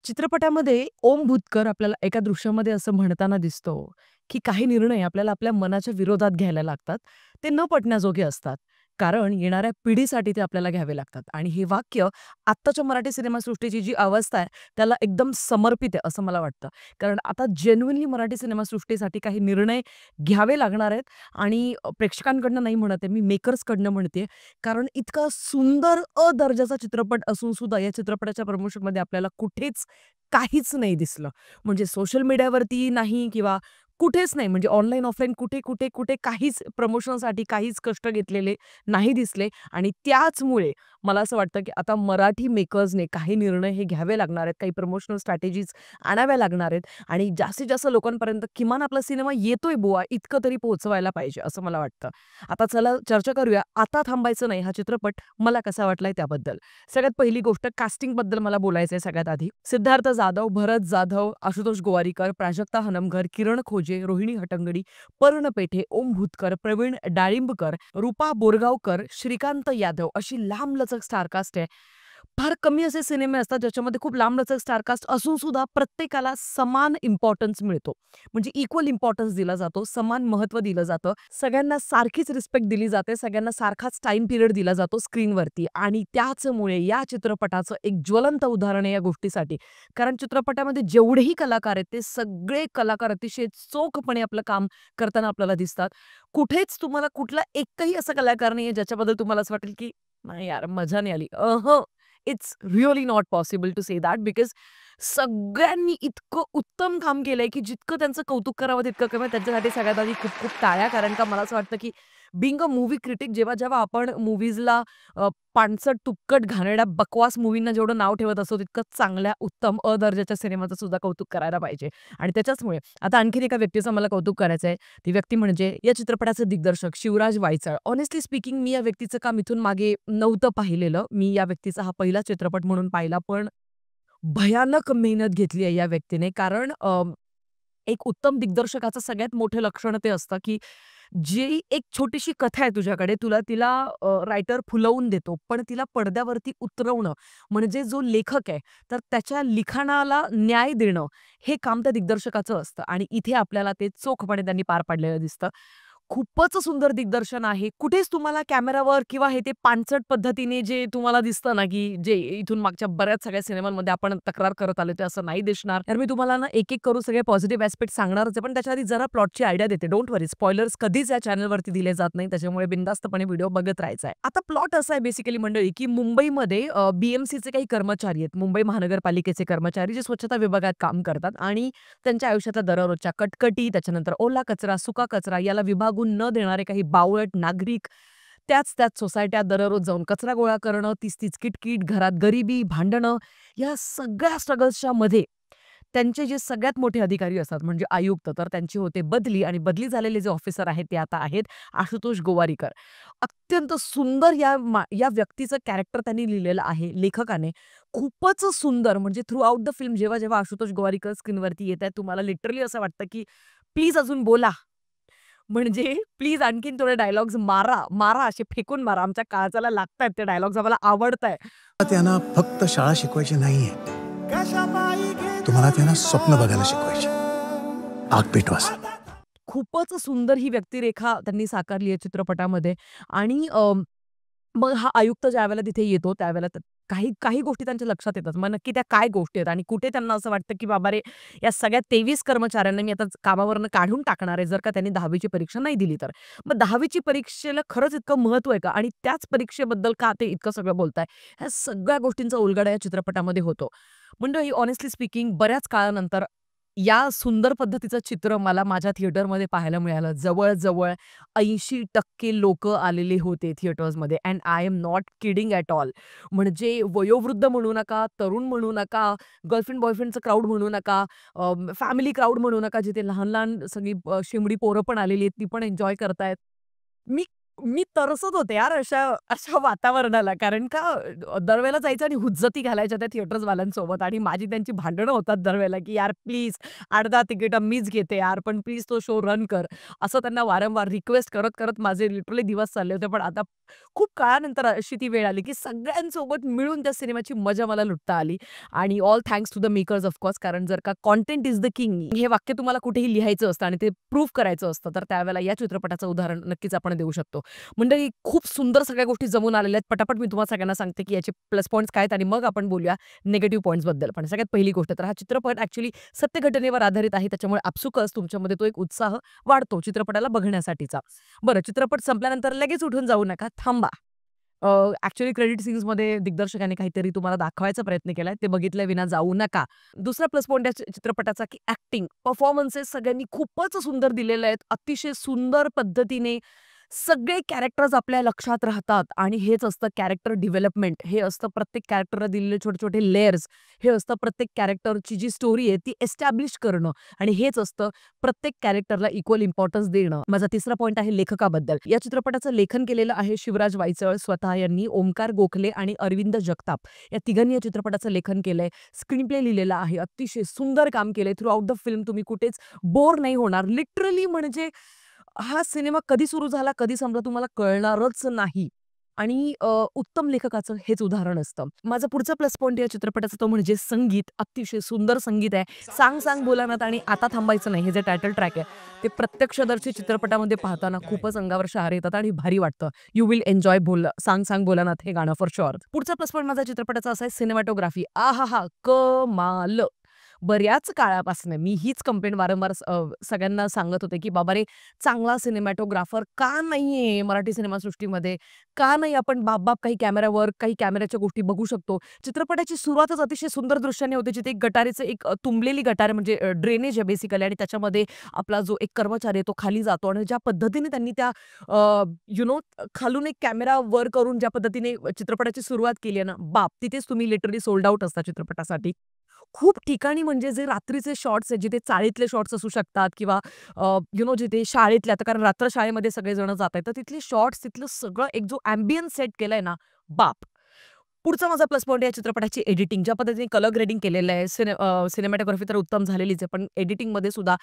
चित्रपटामध्ये ओम भूतकर आपल्याला एका दृश्यामध्ये असं म्हणताना दिसतो, की काही निर्णय आपल्याला आपल्या मनाच्या विरोधात घ्यायला लागतात. ते न पटण्याजोगे असतात. कारण येणाऱ्या पिढीसाठी ते आपल्याला घ्यावे लागतात आणि हे वाक्य आत्ताच्या मराठी सिनेमासृष्टीची जी अवस्था आहे, त्याला एकदम समर्पित आहे असं मला वाटतं. कारण आता जेन्युइनली मराठी सिनेमासृष्टीसाठी काही निर्णय घ्यावे लागणार आहेत आणि प्रेक्षकांकडनं नाही म्हणत आहे, मी मेकर्सकडनं म्हणते. कारण इतका सुंदर दर्जाचा चित्रपट असून सुद्धा या चित्रपटाच्या प्रमोशनमध्ये आपल्याला कुठेच काहीच नाही दिसलं. म्हणजे सोशल मीडियावरती नाही किंवा कुठेच नाही म्हणजे ऑनलाईन, ऑफलाईन कुठे काहीच प्रमोशनसाठी काहीच कष्ट घेतलेले नाही दिसले आणि त्याचमुळे मला असं वाटतं, की आता मराठी मेकर्सने काही निर्णय हे घ्यावे लागणार आहेत. काही प्रमोशनल स्ट्रॅटेजीज आणाव्या लागणार आहेत आणि जास्तीत जास्त लोकांपर्यंत किमान आपला सिनेमा येतोय बुवा इतकं तरी पोहोचवायला पाहिजे असं मला वाटतं. आता चला चर्चा करूया. आता थांबायचं नाही हा चित्रपट मला कसा वाटलाय त्याबद्दल. सगळ्यात पहिली गोष्ट कास्टिंगबद्दल मला बोलायचं आहे सगळ्यात आधी. सिद्धार्थ जाधव, भरत जाधव, आशुतोष गोवारीकर, प्राजक्ता हनमकर, किरण खोजे, रोहिणी हट्टंगडी, पर्ण पेठे, ओम भूतकर, प्रवीण डाळिंबकर, रूपा बोरगावकर, श्रीकांत यादव अशी लांबलचक स्टारकास्ट आहे. फार कमी असे सिनेमे असतात ज्याच्यामध्ये खूप लांबलचक स्टारकास्ट असून सुद्धा प्रत्येकाला समान इम्पॉर्टन्स मिळतो. म्हणजे इक्वल इम्पॉर्टन्स दिला जातो, समान महत्त्व दिलं जातं. सगळ्यांना सारखीच रिस्पेक्ट दिली जाते, सगळ्यांना सारखाच टाईम पिरियड दिला जातो स्क्रीनवरती आणि त्याचमुळे या चित्रपटाचं एक ज्वलंत उदाहरण आहे या गोष्टीसाठी. कारण चित्रपटामध्ये जेवढेही कलाकार आहेत, ते सगळे कलाकार अतिशय चोखपणे आपलं काम करताना आपल्याला दिसतात. कुठेच तुम्हाला कुठला एकही असा कलाकार नाहीये ज्याच्याबद्दल तुम्हाला असं वाटेल, की "नाही यार, मजा नाही आली." It's really not possible to say that because सगळ्यांनी इतकं उत्तम काम केलंय, की जितकं त्यांचं कौतुक करावं तितकं कमी. त्यांच्यासाठी सगळ्यात आधी खूप खूप टाळ्या. कारण का मला असं वाटतं, की बिंग अ मूव्ही क्रिटिक जेव्हा आपण मूव्हीजला पानसट, तुपकट, घाणेरड्या, बकवास मूव्हींना जेवढं नाव ठेवत असतो, तितकं चांगल्या, उत्तम, दर्जाच्या सिनेमाचं सुद्धा कौतुक करायला पाहिजे. आणि त्याच्याचमुळे आता आणखीन एका व्यक्तीचं मला कौतुक करायचं आहे. ती व्यक्ती म्हणजे या चित्रपटाचे दिग्दर्शक शिवराज वायचाळ. हॉनेस्टली स्पीकिंग मी या व्यक्तीचं काम इथून मागे नव्हतं पाहिलेलं. मी या व्यक्तीचा हा पहिला चित्रपट म्हणून पाहिला. पण भयानक मेहनत घेतली आहे या व्यक्तीने. कारण एक उत्तम दिग्दर्शकाचं सगळ्यात मोठं लक्षण ते असतं, की जी एक छोटीशी कथा आहे तुझ्याकडे, तिला रायटर फुलवून देतो. पण तिला पडद्यावरती उतरवणं, म्हणजे जो लेखक आहे, तर त्याच्या लिखाणाला न्याय देणं, हे काम त्या दिग्दर्शकाचं असतं आणि इथे आपल्याला ते चोखपणे त्यांनी पार पाडलेलं दिसतं. खूपच सुंदर दिग्दर्शन आहे. कुठेच तुम्हाला कॅमेरावर किंवा हे ते पानचट पद्धतीने जे तुम्हाला दिसतं ना, की जे इथून मागच्या बऱ्याच सगळ्या सिनेमांमध्ये आपण तक्रार करत आलोय, ते असं नाही दिसणार. तर मी तुम्हाला ना एक-एक करून सगळे पॉझिटिव्ह ॲस्पेक्ट सांगणारच आहे. पण त्याच्या आधी जरा प्लॉटची आयडिया देते. डोंट वरी स्पॉयलर्स कधीच या चॅनलवरती दिले जात नाही. त्याच्यामुळे बिनधास्तपणे व्हिडिओ बघत राहायचा आहे. आता प्लॉट असा आहे बेसिकली मंडळी, की मुंबईमध्ये बी-एम-सीचे काही कर्मचारी आहेत. मुंबई महानगरपालिकेचे कर्मचारी जे स्वच्छता विभागात काम करतात आणि त्यांच्या आयुष्यातल्या दररोजच्या कटकटी, त्याच्यानंतर ओला कचरा, सुका कचरा याला विभागून न देणारे काही बावळट नागरिक, त्याच सोसायट्यात दररोज जाऊन कचरा गोळा करणं, तीच-तीच किटकिट, घरात गरिबी, भांडणं, या सगळ्या स्ट्रगल्सच्या मध्ये त्यांचे जे सगळ्यात मोठे अधिकारी असतात म्हणजे आयुक्त, तर त्यांची होते बदली आणि बदली झालेले जे ऑफिसर आहेत ते आता आहेत आशुतोष गोवारीकर. अत्यंत सुंदर या व्यक्तीचं कॅरेक्टर त्यांनी लिहिलेलं आहे लेखकाने. खूपच सुंदर म्हणजे थ्रू आउट द फिल्म जेव्हा आशुतोष गोवारीकर स्क्रीनवरती येतायत तुम्हाला लिटरली असं वाटतं, की प्लीज अजून बोला. म्हणजे प्लीज आणखीन थोडे डायलॉग्स मारा, मारा असे फेकून मारा. आमच्या काळजाला लागतायत ते डायलॉग्स आम्हाला आवडताय. त्यांना फक्त शाळा शिकवायची नाहीये. तुम्हाला त्यांना स्वप्न बघायला शिकवायचे. आग पेटवायचं. खूपच सुंदर ही व्यक्तिरेखा त्यांनी साकारली आहे चित्रपटामध्ये आणि मग हा आयुक्त ज्यावेळेला तिथे येतो त्यावेळेला काही काही गोष्टी त्यांच्या लक्षात येतात. मग नक्की त्या काय गोष्टी आहेत आणि कुठे त्यांना असं वाटतं, की बाबा रे, या सगळ्या 23 कर्मचाऱ्यांना मी आता कामावरनं काढून टाकणार आहे, जर का त्यांनी 10वी ची परीक्षा नाही दिली तर. मग 10वी ची परीक्षेला खरंच इतकं महत्त्व आहे का? आणि त्याच परीक्षेबद्दल का ते इतकं सगळं बोलताय? ह्या सगळ्या गोष्टींचा उलगडा या चित्रपटामध्ये होतो. मंडळी हॉनेस्टली स्पीकिंग बऱ्याच काळानंतर या सुंदर पद्धतीचं चित्र मला माझ्या थिएटरमध्ये पाहायला मिळालं. जवळ-जवळ 80% लोकं आलेले होते थिएटर्समध्ये and I am not kidding at all. म्हणजे वयोवृद्ध म्हणू नका, तरुण म्हणू नका, गर्लफ्रेंड बॉयफ्रेंडचं क्राउड म्हणू नका, फॅमिली क्राउड म्हणू नका, जिथे लहान-लहान सगळी शेंबडी पोरं पण आलेली आहेत, ती पण एन्जॉय करतायत. मी मी तरसत होते यार अशा अशा वातावरणाला. कारण का दरवेळेला जायचं आणि हुज्जती घालायच्या त्या थिएटर्सवाल्यांसोबत आणि माझी त्यांची भांडणं होतात दरवेळेला, की "यार प्लीज अर्धा तिकीट मीच घेते यार, पण प्लीज तो शो रन कर." असं त्यांना वारंवार रिक्वेस्ट करत माझे लिटरली दिवस चालले होते. पण आता खूप काळानंतर अशी ती वेळ आली, की सगळ्यांसोबत मिळून त्या सिनेमाची मजा मला लुटता आली आणि all thanks to the makers of course. कारण जर का कंटेंट इज द किंग हे वाक्य तुम्हाला कुठेही लिहायचं असतं आणि ते प्रूव्ह करायचं असतं, तर त्यावेळेला या चित्रपटाचं उदाहरण नक्कीच आपण देऊ शकतो. मंडळी खूप सुंदर सगळ्या गोष्टी जमून आलेल्या आहेत. पटापट मी तुम्हाला सगळ्यांना सांगते, की याचे प्लस पॉइंट्स काय आहेत आणि मग आपण बोलूया निगेटिव्ह पॉइंट्सबद्दल. पण सगळ्यात पहिली गोष्ट तर हा चित्रपट ॲक्चुअली सत्य घटनेवर आधारित आहे. त्याच्यामुळे आपसुकच तुमच्यामध्ये तो एक उत्साह वाढतो चित्रपटाला बघण्यासाठीचा. बरं चित्रपट संपल्यानंतर लगेच उठून जाऊ नका, थांबा. क्रेडिट सीन्समध्ये दिग्दर्शकाने काहीतरी तुम्हाला दाखवायचा प्रयत्न केलाय, ते बघितल्याविना जाऊ नका. दुसरा प्लस पॉइंट या चित्रपटाचा, की ॲक्टिंग, परफॉर्मन्सेस सगळ्यांनी खूपच सुंदर दिलेले आहेत. अतिशय सुंदर पद्धतीने सगळे कॅरेक्टर्स आपल्या लक्षात राहतात आणि हेच असतं कॅरेक्टर डेव्हलपमेंट. हे असतं प्रत्येक कॅरेक्टरला दिलेले छोटे-छोटे लेयर्स. हे असतं प्रत्येक कॅरेक्टरची जी स्टोरी आहे ती एस्टॅब्लिश करणं आणि हेच असतं प्रत्येक कॅरेक्टरला इक्वल इम्पॉर्टन्स देणं. माझा तिसरा पॉइंट आहे लेखकाबद्दल. या चित्रपटाचं लेखन केलेलं आहे शिवराज वायचळ स्वतः यांनी, ओमकार गोखले आणि अरविंद जगताप या तिघांनी या चित्रपटाचं लेखन केलंय. स्क्रीन प्ले लिहिलेला आहे. अतिशय सुंदर काम केलंय. थ्रू आउट द फिल्म तुम्ही कुठेच बोर नाही होणार. लिटरली म्हणजे हा सिनेमा कधी सुरू झाला, कधी संपला तुम्हाला कळणारच नाही. आणि उत्तम लेखकाचं हेच उदाहरण असतं. माझा पुढचा प्लस पॉइंट या चित्रपटाचा तो म्हणजे संगीत. अतिशय सुंदर संगीत आहे. "सांग सांग भोलानाथ" आणि "आता थांबायचं नाही" हे जे टायटल ट्रॅक आहे, ते प्रत्यक्षदर्शी चित्रपटामध्ये पाहताना खूपच अंगावर शहारे येतात आणि भारी वाटतं. यू विल एन्जॉय "सांग सांग भोलानाथ" हे गाणं फॉर शुअर. पुढचा प्लस पॉइंट माझा चित्रपटाचा असा आहे सिनेमॅटोग्राफी. आहाहा! कमाल. बऱ्याच काळापासून मी हीच कंप्लेंट वारंवार सगळ्यांना सांगत होते, की "बाबा रे, चांगला सिनेमॅटोग्राफर का नाहीये मराठी सिनेमासृष्टीमध्ये? का नाही आपण बाप-बाप काही कॅमेरावर, काही कॅमेऱ्याच्या गोष्टी बघू शकतो?" चित्रपटाची सुरुवातच अतिशय सुंदर दृश्याने होते, जिथे एक गटारीचं एक तुंबलेली गटार म्हणजे ड्रेनेज आहे बेसिकली आणि त्याच्यामध्ये आपला जो एक कर्मचारी आहे तो खाली जातो आणि ज्या पद्धतीने त्यांनी त्या खालून एक कॅमेरा वर करून ज्या पद्धतीने चित्रपटाची सुरुवात केली आहे ना, बाप! तिथेच तुम्ही लिटरली सोल्ड आउट असता चित्रपटासाठी. खूप ठिकाणी म्हणजे जे रात्रीचे शॉट्स आहेत, जिथे चाळीतले शॉट्स असू शकतात किंवा जिथे शाळेतले आता कारण रात्र शाळेमध्ये सगळेजण जात आहेत, तर तिथले शॉट्स, तिथलं सगळं एक जो अँबियन्स सेट केलाय ना, बाप! पुढचा माझा प्लस पॉइंट आहे या चित्रपटाची एडिटिंग. ज्या पद्धतीने कलर ग्रेडिंग केलेलं आहे, सिनेमॅटोग्राफी तर उत्तम झालेलीच आहे, पण एडिटिंगमध्ये सुद्धा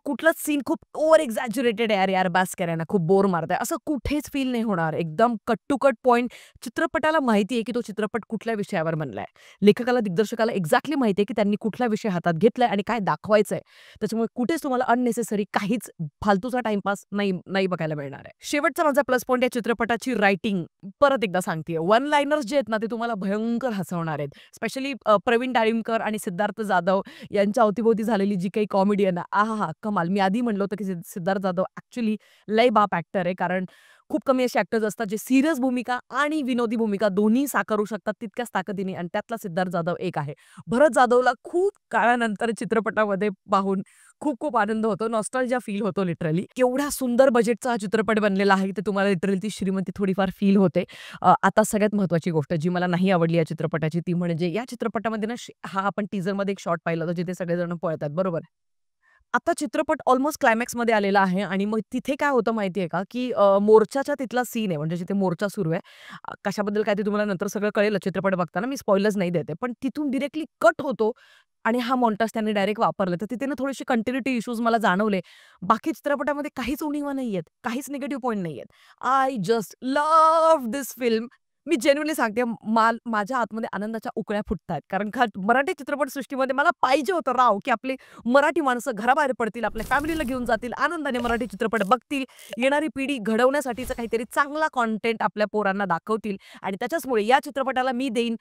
कुठलाच सीन खूप ओव्हर एक्झॅज्युरेटेड आहे. "अरे यार, बास करा ना, खूप बोर मारताय." असं कुठेच फील नाही होणार. एकदम कट टू कट पॉइंट. चित्रपटाला माहिती आहे, की तो चित्रपट कुठल्या विषयावर बनलाय. लेखकाला, दिग्दर्शकाला एक्झॅक्टली माहिती आहे, की त्यांनी कुठला विषय हातात घेतलाय आणि काय दाखवायचंय. त्याच्यामुळे कुठेच तुम्हाला अननेसेसरी काहीच फालतूचा टाईमपास नाही नाही बघायला मिळणार आहे. शेवटचा माझा प्लस पॉइंट या चित्रपटाची रायटिंग. परत एकदा सांगतेय, वन लाइनर्स जे आहेत ना, ते तुम्हाला भयंकर हसवणार आहेत. स्पेशली प्रवीण डाळिंबकर आणि सिद्धार्थ जाधव यांच्या अवतीभोवती झालेली जी काही कॉमेडी आहे ना, आहाहा! कमाल. मी आधी म्हणलं होतं, की सिद्धार्थ जाधव ॲक्चुअली लय बाप ॲक्टर आहे. कारण खूप कमी असे ॲक्टर्स असतात, जे सीरियस भूमिका आणि विनोदी भूमिका दोन्ही साकारू शकतात तितक्याच ताकदीने आणि त्यातला सिद्धार्थ जाधव एक आहे. भरत जाधवला खूप काळानंतर चित्रपटामध्ये पाहून खूप-खूप आनंद होतो. नॉस्टॅल्जिया फील होतो लिटरली. केवढ्या सुंदर बजेटचा हा चित्रपट बनलेला आहे, ते तुम्हाला लिटरली ती श्रीमंती थोडीफार फील होते. आता सगळ्यात महत्त्वाची गोष्ट जी मला नाही आवडली या चित्रपटाची, ती म्हणजे या चित्रपटामध्ये ना हा आपण टीझरमध्ये एक शॉट पाहिला होता, जिथे सगळेजण पळतात, बरोबर? आता चित्रपट ऑलमोस्ट क्लायमॅक्समध्ये आलेला आहे आणि मग तिथे काय होतं माहिती आहे का, की मोर्चाच्या तिथला सीन आहे म्हणजे जिथे मोर्चा सुरू आहे. कशाबद्दल काय ते तुम्हाला नंतर सगळं कळेलच चित्रपट बघताना. मी स्पॉइलर्स नाही देते. पण तिथून डायरेक्टली कट होतो आणि हा मॉन्टाज त्यांनी डायरेक्ट वापरला. तर तिथे ना थोडेसे कंटिन्युटी इश्यूज मला जाणवले. बाकी चित्रपटामध्ये काहीच उणिवा नाहीयेत. काहीच निगेटिव्ह पॉइंट नाहीयेत. I just love this film. Me genuinely सांगते माझ्या आतमध्ये आनंदाच्या उकळ्या फुटतायत. कारण का मराठी चित्रपटसृष्टीमध्ये मला पाहिजे होतं राव, की आपले मराठी माणसं घराबाहेर पडतील, आपल्या फॅमिलीला घेऊन जातील, आनंदाने मराठी चित्रपट बघतील, येणारी पिढी घडवण्यासाठीचं काहीतरी चांगला कंटेंट आपल्या पोरांना दाखवतील आणि त्याच्याचमुळे या चित्रपटाला मी देईन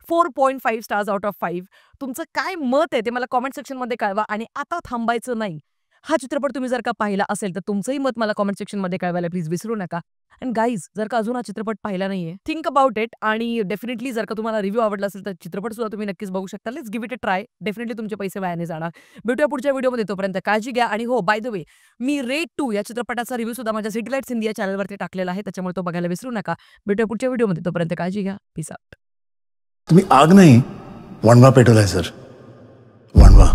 4.5 स्टार्स आउट ऑफ 5. तुमचं काय मत आहे ते मला कमेंट सेक्शनमध्ये कळवा आणि आता थांबायचं नाही. हा चित्रपट तुम्ही जर का पाहिला असेल, तर तुमचंही मत मला कमेंट सेक्शनमध्ये कळवायला प्लीज विसरू नका. अँड गाईज जर का अजून हा चित्रपट पाहिला नाहीये, थिंक अबाउट इट आणि डेफिनेटली जर का तुम्हाला रिव्ह्यू आवडला असेल, तर चित्रपट सुद्धा तुम्ही नक्कीच बघू शकता. Let's give it a try. Definitely तुमचे पैसे वाया नाही जाणार. भेटूया पुढच्या व्हिडिओमध्ये. तोपर्यंत काळजी घ्या आणि हो, by the way me red 2 या चित्रपटाचा रिव्ह्यू सुद्धा माझ्या सिटी लाईट्स इंडिया चॅनलवरती टाकलेला आहे. त्याच्यामुळे तो बघायला विसरू नका. भेटूया पुढच्या व्हिडिओमध्ये. तोपर्यंत काळजी घ्या. Peace out. तुम्ही आग नाही वणवा पेटवलाय सर. वणवा.